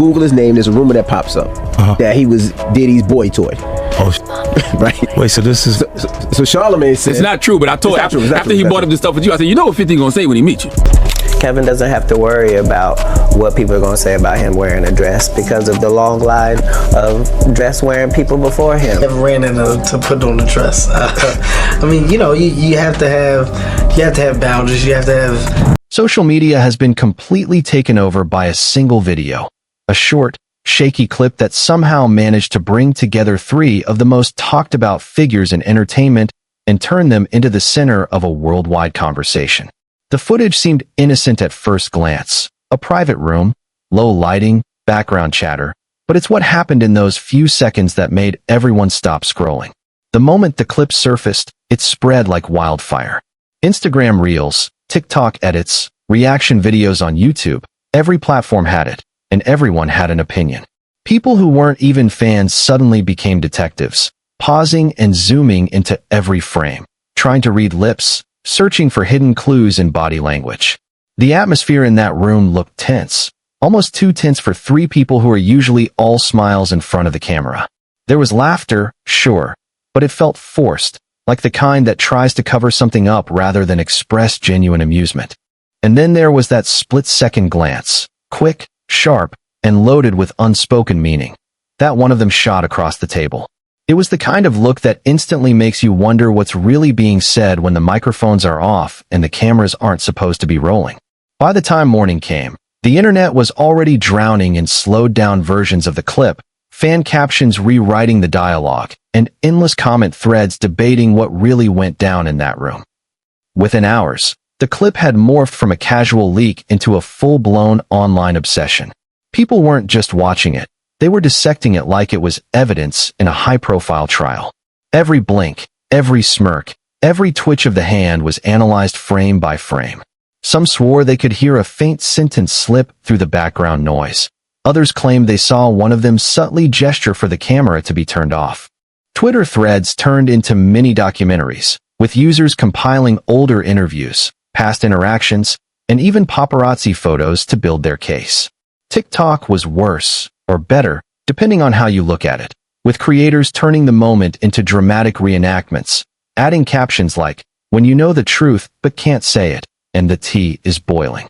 Google his name, there's a rumor that pops up that he was Diddy's boy toy. Oh, right. Wait, so this is so Charlamagne said it's not true, but I told after he brought up this stuff with you, I said, you know what 50 gonna say when he meets you. Kevin doesn't have to worry about what people are going to say about him wearing a dress because of the long line of dress wearing people before him. Never ran into to put on the dress. I mean, you know, you have to have boundaries. You have to have. Social media has been completely taken over by a single video, a short, shaky clip that somehow managed to bring together three of the most talked about figures in entertainment and turn them into the center of a worldwide conversation. The footage seemed innocent at first glance, a private room, low lighting, background chatter, but it's what happened in those few seconds that made everyone stop scrolling. The moment the clip surfaced, it spread like wildfire. Instagram Reels, TikTok edits, reaction videos on YouTube, every platform had it, and everyone had an opinion. People who weren't even fans suddenly became detectives, pausing and zooming into every frame, trying to read lips, searching for hidden clues in body language. The atmosphere in that room looked tense, almost too tense for three people who are usually all smiles in front of the camera. There was laughter, sure, but it felt forced, like the kind that tries to cover something up rather than express genuine amusement. And then there was that split-second glance, quick, sharp, and loaded with unspoken meaning. That one of them shot across the table. It was the kind of look that instantly makes you wonder what's really being said when the microphones are off and the cameras aren't supposed to be rolling. By the time morning came, the internet was already drowning in slowed-down versions of the clip, fan captions rewriting the dialogue, and endless comment threads debating what really went down in that room. Within hours, the clip had morphed from a casual leak into a full-blown online obsession. People weren't just watching it. They were dissecting it like it was evidence in a high-profile trial. Every blink, every smirk, every twitch of the hand was analyzed frame by frame. Some swore they could hear a faint sentence slip through the background noise. Others claimed they saw one of them subtly gesture for the camera to be turned off. Twitter threads turned into mini documentaries, with users compiling older interviews, past interactions, and even paparazzi photos to build their case. TikTok was worse, or better, depending on how you look at it, with creators turning the moment into dramatic reenactments, adding captions like, "When you know the truth but can't say it, and the tea is boiling."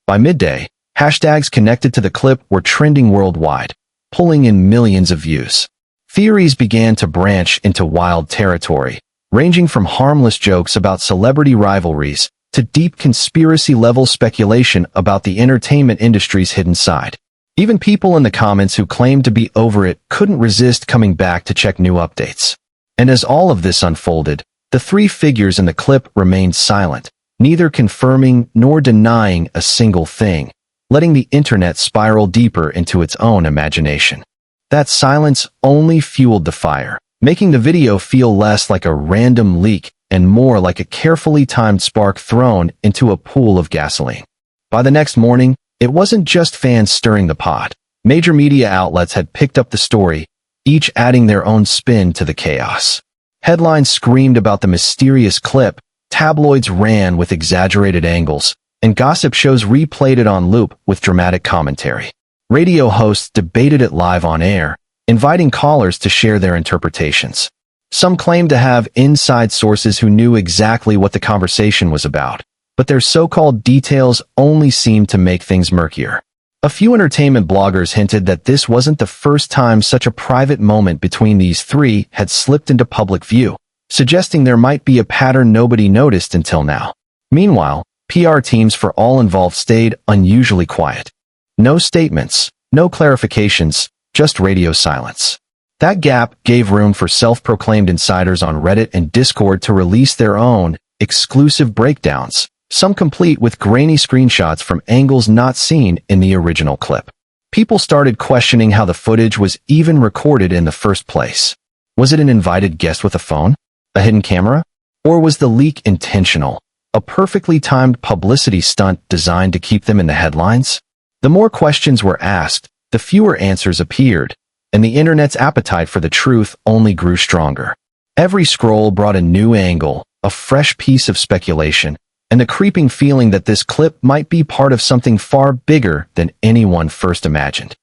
By midday, hashtags connected to the clip were trending worldwide, pulling in millions of views. Theories began to branch into wild territory, ranging from harmless jokes about celebrity rivalries to deep conspiracy-level speculation about the entertainment industry's hidden side. Even people in the comments who claimed to be over it couldn't resist coming back to check new updates. And as all of this unfolded, the three figures in the clip remained silent, neither confirming nor denying a single thing, letting the internet spiral deeper into its own imagination. That silence only fueled the fire, making the video feel less like a random leak and more like a carefully timed spark thrown into a pool of gasoline. By the next morning, it wasn't just fans stirring the pot. Major media outlets had picked up the story, each adding their own spin to the chaos. Headlines screamed about the mysterious clip, tabloids ran with exaggerated angles, and gossip shows replayed it on loop with dramatic commentary. Radio hosts debated it live on air, inviting callers to share their interpretations. Some claimed to have inside sources who knew exactly what the conversation was about, but their so-called details only seemed to make things murkier. A few entertainment bloggers hinted that this wasn't the first time such a private moment between these three had slipped into public view, suggesting there might be a pattern nobody noticed until now. Meanwhile, PR teams for all involved stayed unusually quiet. No statements, no clarifications, just radio silence. That gap gave room for self-proclaimed insiders on Reddit and Discord to release their own exclusive breakdowns, some complete with grainy screenshots from angles not seen in the original clip. People started questioning how the footage was even recorded in the first place. Was it an invited guest with a phone? A hidden camera? Or was the leak intentional? A perfectly timed publicity stunt designed to keep them in the headlines? The more questions were asked, the fewer answers appeared, and the internet's appetite for the truth only grew stronger. Every scroll brought a new angle, a fresh piece of speculation, and the creeping feeling that this clip might be part of something far bigger than anyone first imagined.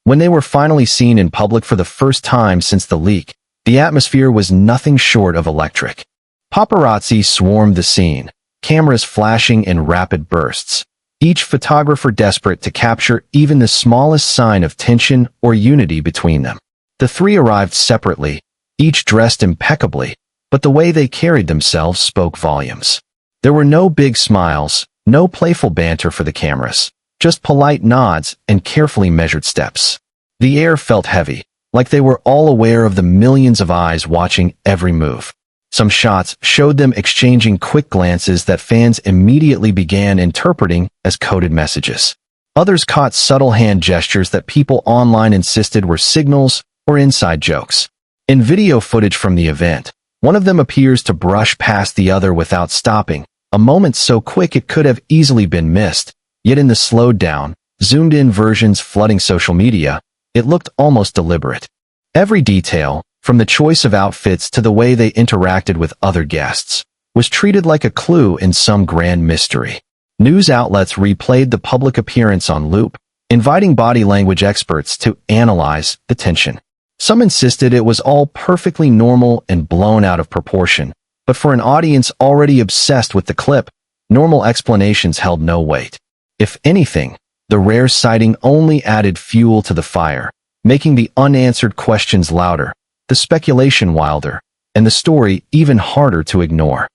When they were finally seen in public for the first time since the leak, the atmosphere was nothing short of electric. Paparazzi swarmed the scene, cameras flashing in rapid bursts, each photographer desperate to capture even the smallest sign of tension or unity between them. The three arrived separately, each dressed impeccably, but the way they carried themselves spoke volumes. There were no big smiles, no playful banter for the cameras, just polite nods and carefully measured steps. The air felt heavy, like they were all aware of the millions of eyes watching every move. Some shots showed them exchanging quick glances that fans immediately began interpreting as coded messages. Others caught subtle hand gestures that people online insisted were signals or inside jokes. In video footage from the event, one of them appears to brush past the other without stopping, a moment so quick it could have easily been missed, yet in the slowed down, zoomed-in versions flooding social media, it looked almost deliberate. Every detail, from the choice of outfits to the way they interacted with other guests, was treated like a clue in some grand mystery. News outlets replayed the public appearance on loop, inviting body language experts to analyze the tension. Some insisted it was all perfectly normal and blown out of proportion, but for an audience already obsessed with the clip, normal explanations held no weight. If anything, the rare sighting only added fuel to the fire, making the unanswered questions louder, the speculation wilder, and the story even harder to ignore.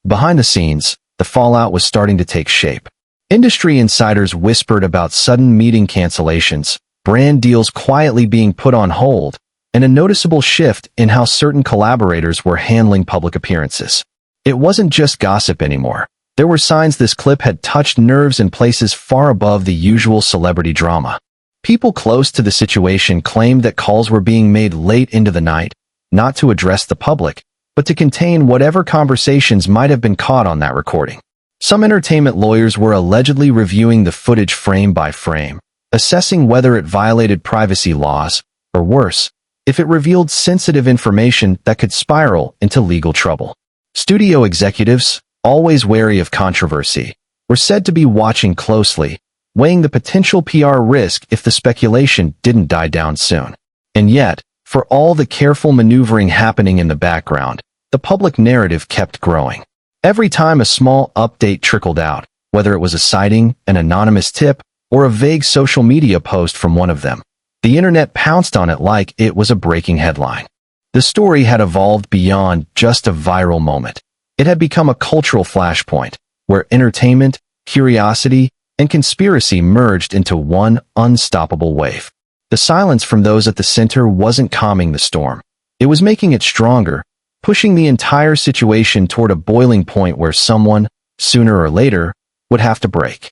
Behind the scenes, the fallout was starting to take shape. Industry insiders whispered about sudden meeting cancellations, brand deals quietly being put on hold, and a noticeable shift in how certain collaborators were handling public appearances. It wasn't just gossip anymore. There were signs this clip had touched nerves in places far above the usual celebrity drama. People close to the situation claimed that calls were being made late into the night, not to address the public, but to contain whatever conversations might have been caught on that recording. Some entertainment lawyers were allegedly reviewing the footage frame by frame, assessing whether it violated privacy laws, or worse, if it revealed sensitive information that could spiral into legal trouble. Studio executives, always wary of controversy, were said to be watching closely, weighing the potential PR risk if the speculation didn't die down soon. And yet, for all the careful maneuvering happening in the background, the public narrative kept growing. Every time a small update trickled out, whether it was a sighting, an anonymous tip, or a vague social media post from one of them, the internet pounced on it like it was a breaking headline. The story had evolved beyond just a viral moment. It had become a cultural flashpoint, where entertainment, curiosity, and conspiracy merged into one unstoppable wave. The silence from those at the center wasn't calming the storm. It was making it stronger, pushing the entire situation toward a boiling point where someone, sooner or later, would have to break.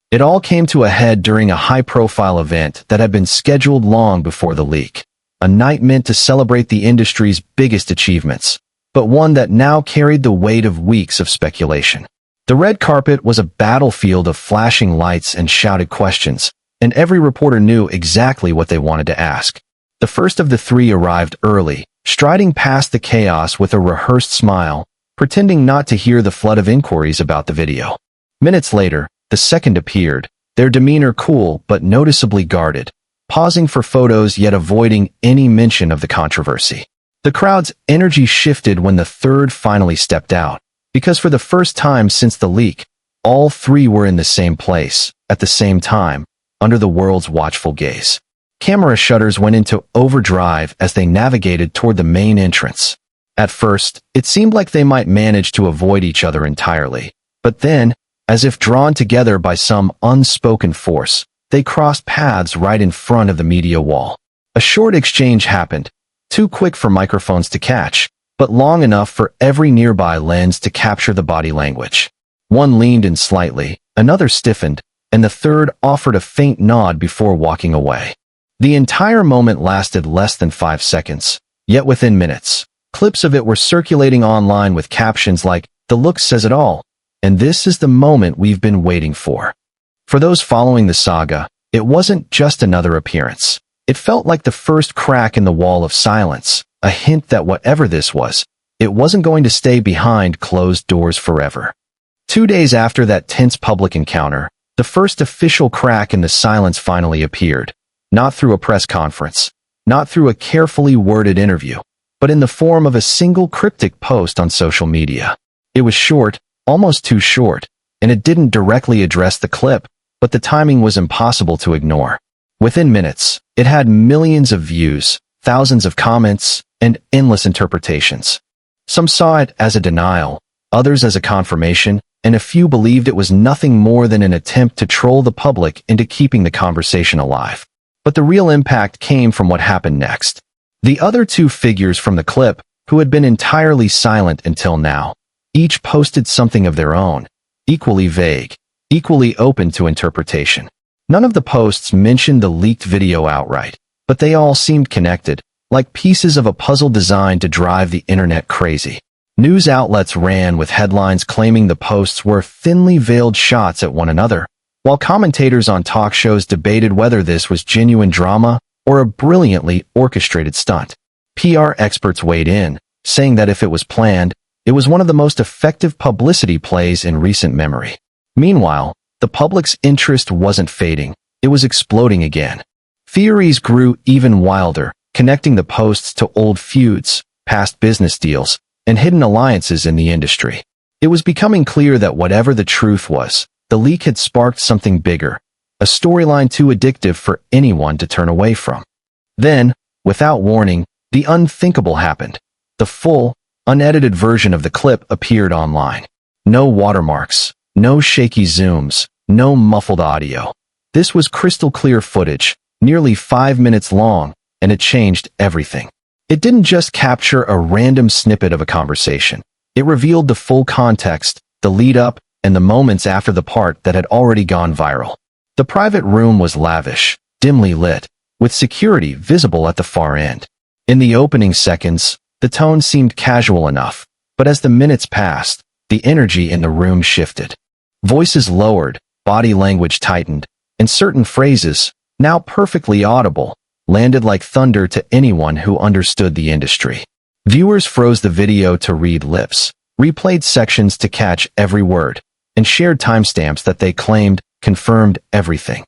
It all came to a head during a high-profile event that had been scheduled long before the leak, a night meant to celebrate the industry's biggest achievements, but one that now carried the weight of weeks of speculation. The red carpet was a battlefield of flashing lights and shouted questions, and every reporter knew exactly what they wanted to ask. The first of the three arrived early, striding past the chaos with a rehearsed smile, pretending not to hear the flood of inquiries about the video. Minutes later, the second appeared, their demeanor cool but noticeably guarded, pausing for photos yet avoiding any mention of the controversy. The crowd's energy shifted when the third finally stepped out, because for the first time since the leak, all three were in the same place, at the same time, under the world's watchful gaze. Camera shutters went into overdrive as they navigated toward the main entrance. At first, it seemed like they might manage to avoid each other entirely, but then, as if drawn together by some unspoken force, they crossed paths right in front of the media wall. A short exchange happened, too quick for microphones to catch, but long enough for every nearby lens to capture the body language. One leaned in slightly, another stiffened, and the third offered a faint nod before walking away. The entire moment lasted less than 5 seconds, yet within minutes, clips of it were circulating online with captions like, "The look says it all," and "This is the moment we've been waiting for." For those following the saga, it wasn't just another appearance. It felt like the first crack in the wall of silence, a hint that whatever this was, it wasn't going to stay behind closed doors forever. 2 days after that tense public encounter, the first official crack in the silence finally appeared. not through a press conference, not through a carefully worded interview, but in the form of a single cryptic post on social media. It was short, almost too short, and it didn't directly address the clip, but the timing was impossible to ignore. Within minutes, it had millions of views, thousands of comments, and endless interpretations. Some saw it as a denial, others as a confirmation, and a few believed it was nothing more than an attempt to troll the public into keeping the conversation alive. But the real impact came from what happened next. The other two figures from the clip, who had been entirely silent until now, each posted something of their own, equally vague, equally open to interpretation. None of the posts mentioned the leaked video outright, but they all seemed connected, like pieces of a puzzle designed to drive the internet crazy. News outlets ran with headlines claiming the posts were thinly veiled shots at one another, while commentators on talk shows debated whether this was genuine drama or a brilliantly orchestrated stunt. PR experts weighed in, saying that if it was planned, it was one of the most effective publicity plays in recent memory. Meanwhile, the public's interest wasn't fading, it was exploding again. Theories grew even wilder, connecting the posts to old feuds, past business deals, and hidden alliances in the industry. It was becoming clear that whatever the truth was, the leak had sparked something bigger, a storyline too addictive for anyone to turn away from. Then, without warning, the unthinkable happened. The full, unedited version of the clip appeared online. No watermarks, no shaky zooms, no muffled audio. This was crystal clear footage, nearly 5 minutes long, and it changed everything. It didn't just capture a random snippet of a conversation. It revealed the full context, the lead-up, and the moments after the part that had already gone viral. The private room was lavish, dimly lit, with security visible at the far end. In the opening seconds, the tone seemed casual enough, but as the minutes passed, the energy in the room shifted. Voices lowered, body language tightened, and certain phrases, now perfectly audible, landed like thunder to anyone who understood the industry. Viewers froze the video to read lips, replayed sections to catch every word, and shared timestamps that they claimed confirmed everything.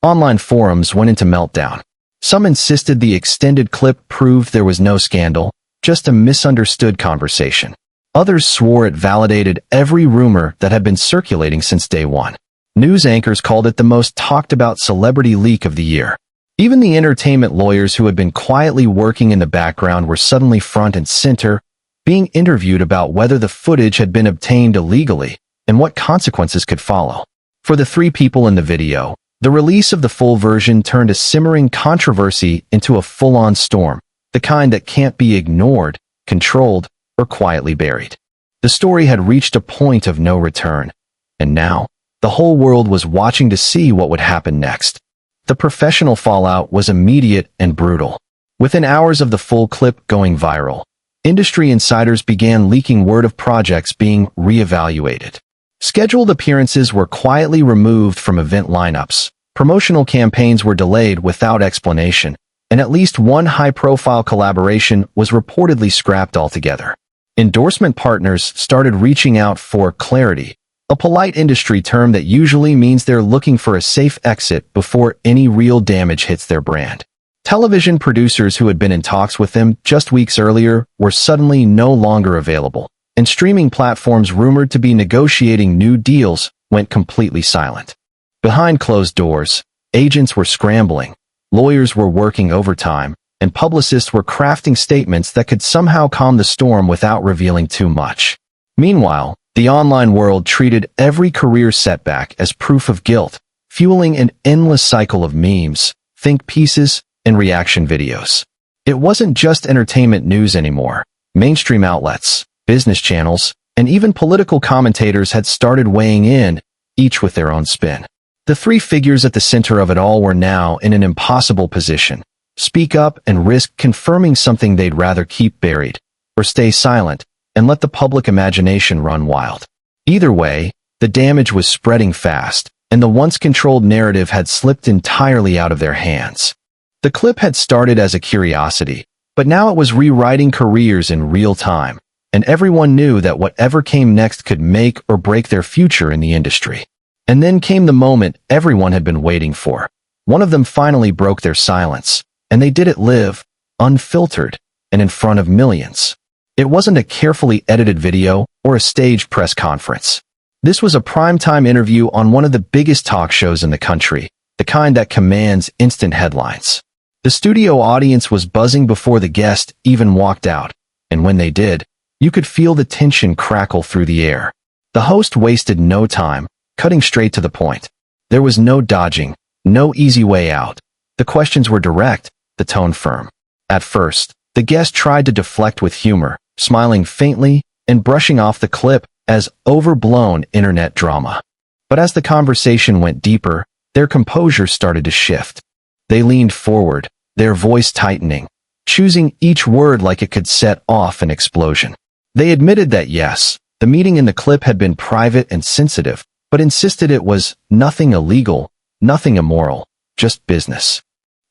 Online forums went into meltdown. Some insisted the extended clip proved there was no scandal, just a misunderstood conversation. Others swore it validated every rumor that had been circulating since day one. News anchors called it the most talked-about celebrity leak of the year. Even the entertainment lawyers who had been quietly working in the background were suddenly front and center, being interviewed about whether the footage had been obtained illegally and what consequences could follow. For the three people in the video, the release of the full version turned a simmering controversy into a full-on storm, the kind that can't be ignored, controlled, or quietly buried. The story had reached a point of no return, and now, the whole world was watching to see what would happen next. The professional fallout was immediate and brutal. Within hours of the full clip going viral, industry insiders began leaking word of projects being reevaluated. Scheduled appearances were quietly removed from event lineups, promotional campaigns were delayed without explanation, and at least one high-profile collaboration was reportedly scrapped altogether. Endorsement partners started reaching out for clarity, a polite industry term that usually means they're looking for a safe exit before any real damage hits their brand. Television producers who had been in talks with them just weeks earlier were suddenly no longer available, and streaming platforms rumored to be negotiating new deals went completely silent. Behind closed doors, agents were scrambling, lawyers were working overtime, and publicists were crafting statements that could somehow calm the storm without revealing too much. Meanwhile, the online world treated every career setback as proof of guilt, fueling an endless cycle of memes, think pieces, and reaction videos. It wasn't just entertainment news anymore. Mainstream outlets, business channels, and even political commentators had started weighing in, each with their own spin. The three figures at the center of it all were now in an impossible position: speak up and risk confirming something they'd rather keep buried, or stay silent and let the public imagination run wild. Either way, the damage was spreading fast, and the once controlled narrative had slipped entirely out of their hands. The clip had started as a curiosity, but now it was rewriting careers in real time, and everyone knew that whatever came next could make or break their future in the industry. And then came the moment everyone had been waiting for. One of them finally broke their silence, and they did it live, unfiltered, and in front of millions. It wasn't a carefully edited video or a staged press conference. This was a primetime interview on one of the biggest talk shows in the country, the kind that commands instant headlines. The studio audience was buzzing before the guest even walked out, and when they did, you could feel the tension crackle through the air. The host wasted no time, cutting straight to the point. There was no dodging, no easy way out. The questions were direct, the tone firm. At first, the guest tried to deflect with humor, smiling faintly and brushing off the clip as overblown internet drama. But as the conversation went deeper, their composure started to shift. They leaned forward, their voice tightening, choosing each word like it could set off an explosion. They admitted that yes, the meeting in the clip had been private and sensitive, but insisted it was nothing illegal, nothing immoral, just business.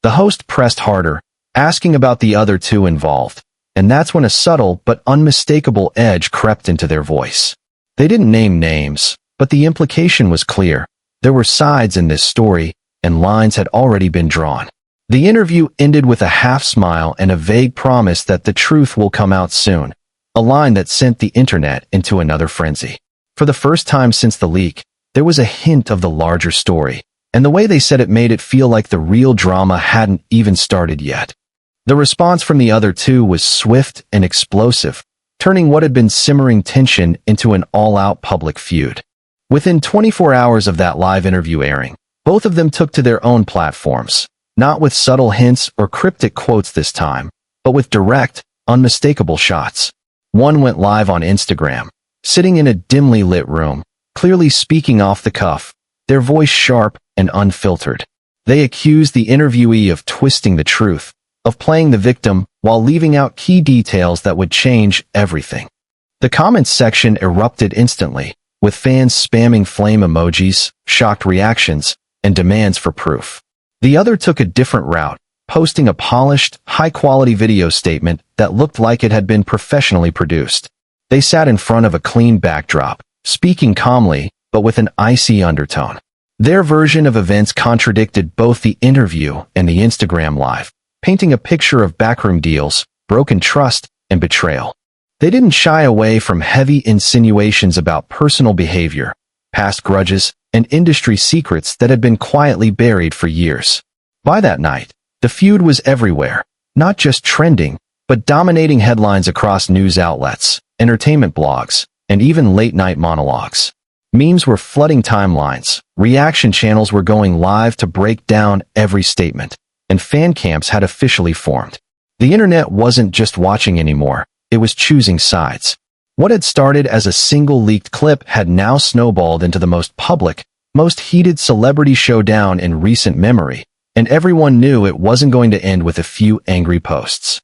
The host pressed harder, asking about the other two involved, and that's when a subtle but unmistakable edge crept into their voice. They didn't name names, but the implication was clear. There were sides in this story, and lines had already been drawn. The interview ended with a half smile and a vague promise that the truth will come out soon, a line that sent the internet into another frenzy. For the first time since the leak, there was a hint of the larger story, and the way they said it made it feel like the real drama hadn't even started yet. The response from the other two was swift and explosive, turning what had been simmering tension into an all-out public feud. Within 24 hours of that live interview airing, both of them took to their own platforms, not with subtle hints or cryptic quotes this time, but with direct, unmistakable shots. One went live on Instagram, sitting in a dimly lit room, clearly speaking off the cuff, their voice sharp and unfiltered. They accused the interviewee of twisting the truth, of playing the victim while leaving out key details that would change everything. The comments section erupted instantly, with fans spamming flame emojis, shocked reactions, and demands for proof. The other took a different route, posting a polished, high-quality video statement that looked like it had been professionally produced. They sat in front of a clean backdrop, speaking calmly, but with an icy undertone. Their version of events contradicted both the interview and the Instagram live, painting a picture of backroom deals, broken trust, and betrayal. They didn't shy away from heavy insinuations about personal behavior, past grudges, and industry secrets that had been quietly buried for years. By that night, the feud was everywhere, not just trending, but dominating headlines across news outlets, entertainment blogs, and even late-night monologues. Memes were flooding timelines, reaction channels were going live to break down every statement, and fan camps had officially formed. The internet wasn't just watching anymore, it was choosing sides. What had started as a single leaked clip had now snowballed into the most public, most heated celebrity showdown in recent memory, and everyone knew it wasn't going to end with a few angry posts.